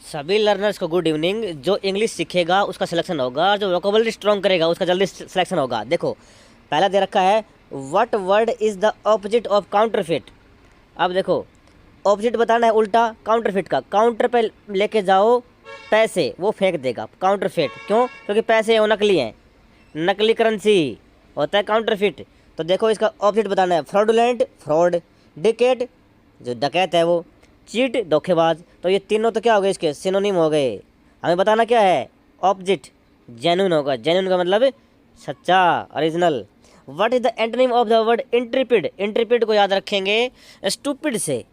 सभी लर्नर्स को good evening. जो इंग्लिश सीखेगा उसका सिलेक्शन होगा, जो वोकेबलरी स्ट्रॉन्ग करेगा उसका जल्दी सिलेक्शन होगा। देखो पहला दे रखा है what word is the opposite of counterfeit. अब देखो ऑपोजिट बताना है उल्टा काउंटरफिट का। काउंटर पे लेके जाओ पैसे, वो फेंक देगा काउंटरफिट। क्यों? क्योंकि पैसे वो नकली हैं, नकली करेंसी होता है काउंटरफिट। तो देखो इसका ऑपोजिट बताना है फ्रॉडुलेंट फ्रॉड, डिकेट जो डकैत है वो, चीट धोखेबाज। तो ये तीनों तो क्या हो गए, इसके सिनोनिम हो गए। हमें बताना क्या है ऑपोजिट, जेन्युइन होगा। जेन्युइन का मतलब सच्चा, original. What is the antonym of the word intrepid? Intrepid को याद रखेंगे स्टूपिड से।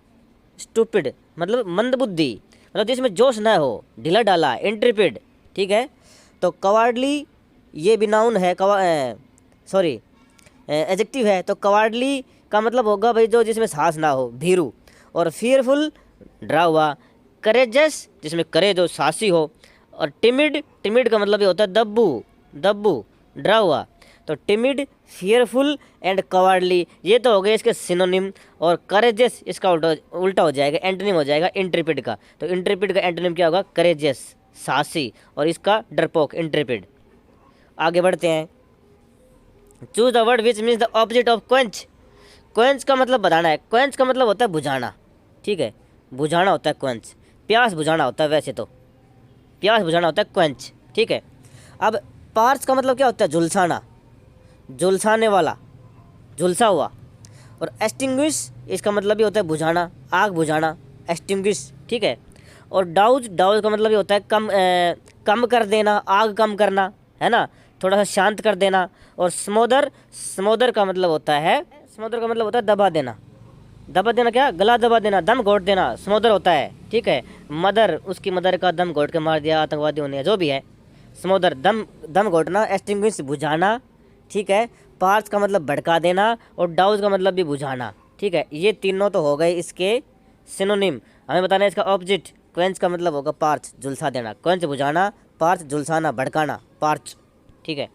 स्टूपिड मतलब मंदबुद्धि, मतलब जिसमें जोश न हो, ढीला डाला, इंट्रिपिड। ठीक है। तो कवार्डली ये भी नाउन है, सॉरी एडजेक्टिव है। तो कवार्डली का मतलब होगा भाई जो जिसमें साहस ना हो, भीरू। और फियरफुल डरा हुआ। करेजस जिसमें करेज हो, साहसी हो। और टिमिड, टिमिड का मतलब ये होता है दब्बू, दब्बू डरा हुआ। तो टिमिड, फियरफुल एंड कवार्डली ये तो हो गए इसके सिनोनिम। और करेजस इसका उल्टा हो जाएगा, एंटोनिम हो जाएगा इंट्रिपिड का। तो इंट्रिपिड का एंटोनिम क्या होगा? करेजस, साहसी। और इसका डरपोक, इंट्रिपिड। आगे बढ़ते हैं। Choose the word which means the opposite of quench. Quench का मतलब बताना है। क्वेंच का मतलब होता है बुझाना। ठीक है, बुझाना होता है क्वेंच। प्यास बुझाना होता है, वैसे तो प्यास बुझाना होता है क्वेंच। ठीक है। अब पार्स का मतलब क्या होता है? झुलसाना, झुलसाने वाला, झुलसा हुआ। और एक्सटिंग्विश इसका मतलब भी होता है बुझाना, आग बुझाना, एक्सटिंग्विश। ठीक है। और डाउज, डाउज का मतलब ये होता है कम कर देना, आग कम करना, है ना, थोड़ा सा शांत कर देना। और स्मोदर, स्मोदर का मतलब होता है, स्मोदर का मतलब होता है दबा देना। दबा देना क्या? गला दबा देना, दम घोट देना, स्मोदर होता है। ठीक है। मदर, उसकी मदर का दम घोट के मार दिया आतंकवादियों ने, जो भी है स्मोदर, दम दम घोटना। एक्सटिंग्विश बुझाना। ठीक है। पार्स का मतलब भड़का देना। और डाउज का मतलब भी बुझाना। ठीक है। ये तीनों तो हो गए इसके सिनोनिम। हमें बताना है इसका ऑपोजिट। क्वेंच का मतलब होगा पार्च, झुलसा देना। क्वेंच बुझाना, पार्च झुलसाना, भड़काना, पार्च। ठीक है।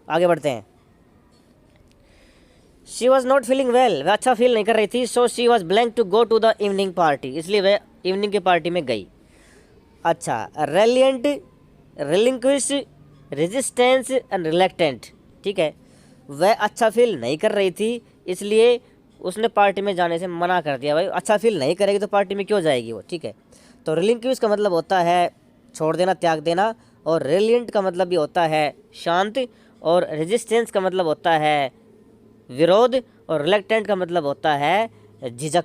आगे बढ़ते हैं। She was not feeling well, वह अच्छा फील नहीं कर रही थी। So she was blank to go to the evening party, इसलिए वह इवनिंग की पार्टी में गई। अच्छा, reliant, relinquish, resistance and reluctant. ठीक है। वह अच्छा फील नहीं कर रही थी, इसलिए उसने पार्टी में जाने से मना कर दिया। भाई अच्छा फील नहीं करेगी तो पार्टी में क्यों जाएगी वो? ठीक है। तो रिलिंक्विश का मतलब होता है छोड़ देना, त्याग देना। और रेलियंट का मतलब भी होता है शांत। और रेजिस्टेंस का मतलब होता है विरोध। और रिलेक्टेंट का मतलब होता है झिझक,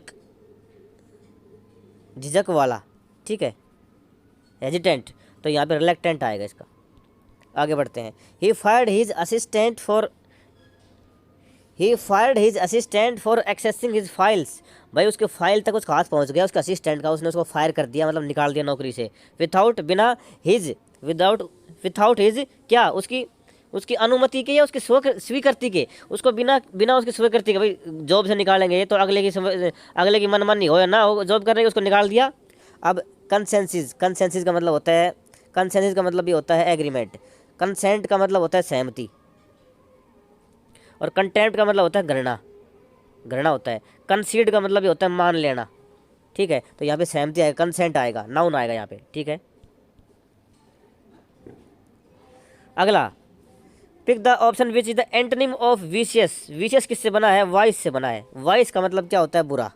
झिझक वाला। ठीक है, हेजिटेंट। तो यहाँ पे रिलेक्टेंट आएगा इसका। आगे बढ़ते हैं। ही fired his assistant for accessing his files. भाई उसके फाइल तक उसका हाथ पहुँच गया, उसके असिस्टेंट का, उसने उसको फायर कर दिया, मतलब निकाल दिया नौकरी से। बिना हिज, विदाउट हिज क्या, उसकी अनुमति के या उसकी स्वीकृति के, उसको बिना उसकी स्वीकृति के भाई जॉब से निकालेंगे तो अगले की मनमानी हो या ना हो, जॉब करने के उसको निकाल दिया। अब कंसेंसिस, कंसेंसिस का मतलब होता है, कंसेंसिस का मतलब भी होता है एग्रीमेंट। कंसेंट का मतलब होता है सहमति। और कंटेम्प्ट का मतलब होता है घृणा, घृणा होता है। कंसीड का मतलब भी होता है मान लेना। ठीक है। तो यहाँ पे सहमति आएगा, कंसेंट आएगा, नाउन आएगा यहाँ पे। ठीक है। अगला, pick the option which is the antonym of vicious. Vicious किससे बना है? वाइस से बना है। वाइस का मतलब क्या होता है? बुरा।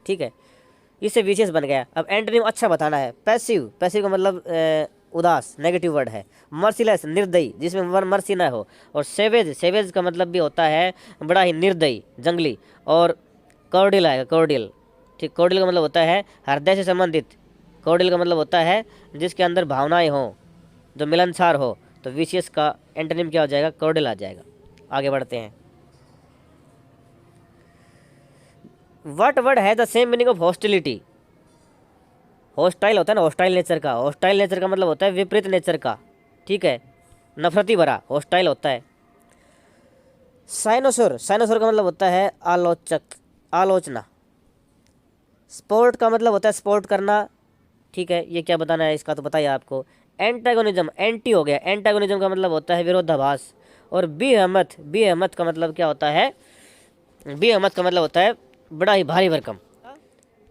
ठीक है, इससे विशियस बन गया। अब एंटोनिम अच्छा बताना है। पैसिव, पैसिव का मतलब उदास, नेगेटिव वर्ड है। मर्सीलेस, निर्दयी, जिसमें मर्सी ना हो। और सेवेज, सेवेज का मतलब भी होता है बड़ा ही निर्दयी, जंगली। और कॉर्डियल आएगा, कॉर्डियल। ठीक, कॉर्डियल का मतलब होता है हृदय से संबंधित। कॉर्डियल का मतलब होता है जिसके अंदर भावनाएं हों, जो मिलनसार हो। तो विशियस का एंटोनिम क्या हो जाएगा? कॉर्डियल आ जाएगा। आगे बढ़ते हैं। व्हाट वर्ड है the same meaning of hostility? Hostile होता है ना, हॉस्टाइल नेचर का। हॉस्टाइल नेचर का मतलब होता है विपरीत नेचर का। ठीक है, नफरती भरा, हॉस्टाइल होता है। साइनोसोर, साइनोसोर का मतलब होता है आलोचक, आलोचना। स्पोर्ट का मतलब होता है स्पोर्ट करना। ठीक है, ये क्या बताना है इसका तो बताइए आपको। एंटागोनिज्म, एंटी हो गया। एंटागोनिज्म का मतलब होता है विरोधाभास। और बेहमत, बेहमत का मतलब क्या होता है? बेहमत का मतलब होता है बड़ा ही भारी भरकम।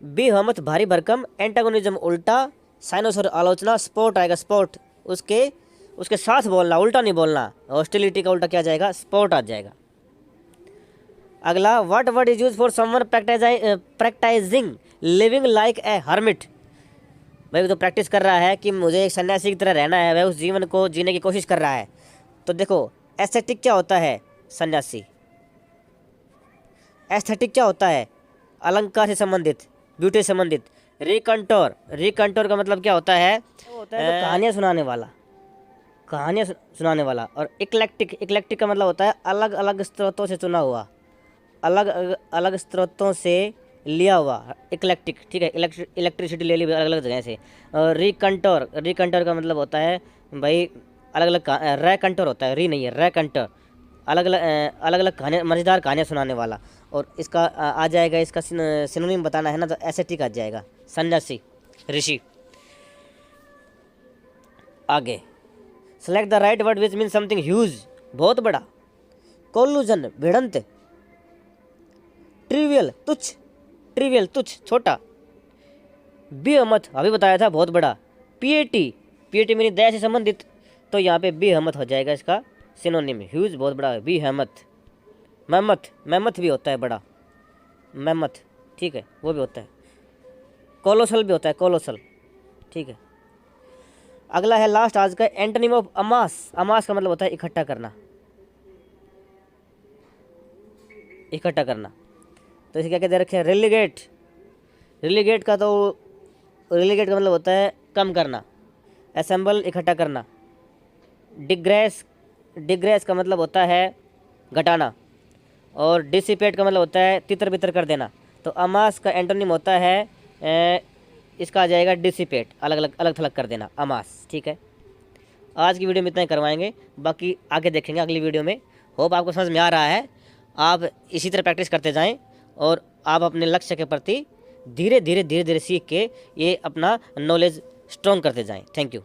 बेहमत भारी भरकम, एंटागोनिज्म उल्टा, साइनोसर आलोचना, स्पोर्ट आएगा स्पोर्ट, उसके साथ बोलना, उल्टा नहीं बोलना। हॉस्टिलिटी का उल्टा क्या जाएगा, स्पोर्ट आ जाएगा। अगला, what word is use for someone practising living like a hermit. भाई तो प्रैक्टिस कर रहा है कि मुझे एक सन्यासी की तरह रहना है, वह उस जीवन को जीने की कोशिश कर रहा है। तो देखो एस्थेटिक क्या होता है, सन्यासी। एस्थेटिक क्या होता है, अलंकार से संबंधित, ब्यूटी से संबंधित। रिकंटोर, रिकंटोर का मतलब क्या होता है, वो होता है कहानियाँ सुनाने वाला, कहानियाँ सुनाने वाला। और इक्लेक्टिक, इक्लेक्टिक का मतलब होता है अलग अलग स्रोतों से चुना हुआ, अलग अलग स्रोतों से लिया हुआ, इक्लेक्टिक, ठीक है। इलेक्ट्रिसिटी ले ली अलग अलग जगह से। और रिकंटोर, रिकंटोर का मतलब होता है भाई अलग अलग, रैकंटोर होता है, री नहीं है, रैकंटोर, अलग अलग कहानियाँ, मज़ेदार कहानियाँ सुनाने वाला। और इसका आ जाएगा, इसका सिनोनिम बताना है ना, तो एस्थेटिक आ जाएगा, सन्यासी, ऋषि। आगे, select the right word which mean something huge, बहुत बड़ा। कोलूजन, भिड़ंत। ट्रिवियल, तुच्छ, ट्रिवियल तुच्छ, छोटा। बेहमत, अभी बताया था, बहुत बड़ा। पीएटी, पीएटी मेरी दया से संबंधित, तो यहाँ पे बेहमत हो जाएगा इसका सिनोनिम। ह्यूज बहुत बड़ा है, बेहमत। मेमथ, मेमथ भी होता है बड़ा, मेमथ, ठीक है, वो भी होता है। कोलोसल भी होता है, कोलोसल, ठीक है। अगला है लास्ट आज का, एंटोनिम ऑफ अमास। अमास का मतलब होता है इकट्ठा करना, इकट्ठा करना। तो इसे क्या कहते रखे हैं, रेलीगेट। रेलीगेट का मतलब होता है कम करना। असेंबल, इकट्ठा करना। डिग्रेस, डिग्रेस का मतलब होता है घटाना। और डिसिपेट का मतलब होता है तितर बितर कर देना। तो अमास का एंटोनिम होता है इसका आ जाएगा डिसिपेट, अलग अलग अलग थलग कर देना, अमास, ठीक है। आज की वीडियो में इतना ही करवाएंगे, बाकी आगे देखेंगे अगली वीडियो में। होप आपको समझ में आ रहा है। आप इसी तरह प्रैक्टिस करते जाएं और आप अपने लक्ष्य के प्रति धीरे धीरे सीख के ये अपना नॉलेज स्ट्रॉन्ग करते जाएं। Thank you.